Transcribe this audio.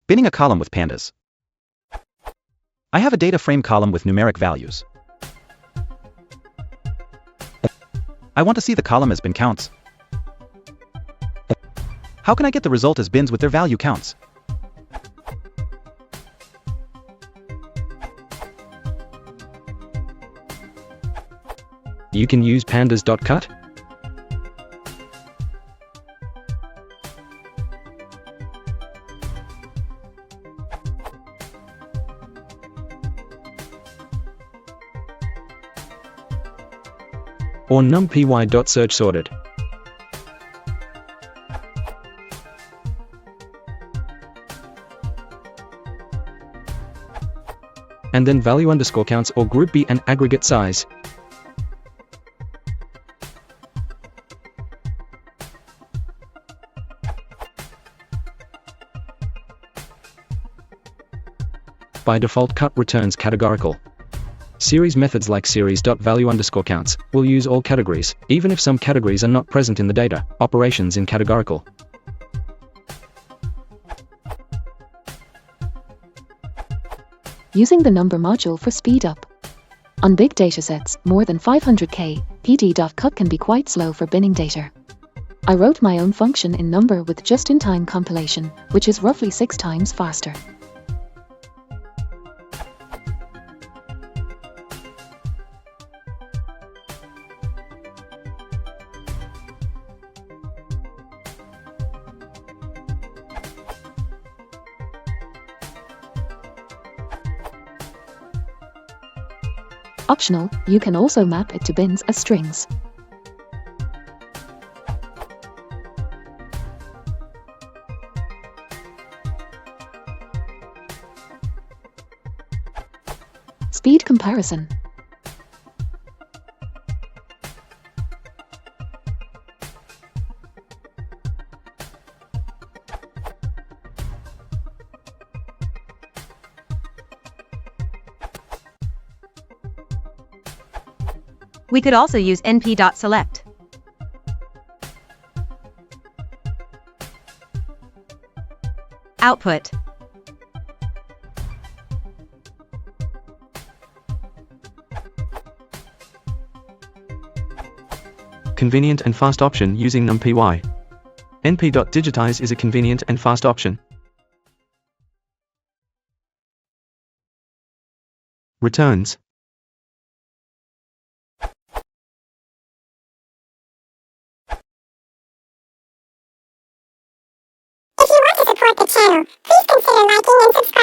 Binning a column with pandas. I have a data frame column with numeric values. I want to see the column as bin counts. How can I get the result as bins with their value counts? You can use pandas.cut. Or numpy.searchSorted. And then value underscore counts or group B and aggregate size. By default, cut returns categorical. Series methods like series.value underscore counts will use all categories, even if some categories are not present in the data. Operations in categorical. Using the number module for speed up. On big datasets, more than 500K, pd.cut can be quite slow for binning data. I wrote my own function in number with just-in-time compilation, which is roughly 6 times faster. Optional, you can also map it to bins as strings. Speed comparison. We could also use np.select. Output. Convenient and fast option using numpy. np.digitize is a convenient and fast option. Returns. If you want to support the channel, please consider liking and subscribing.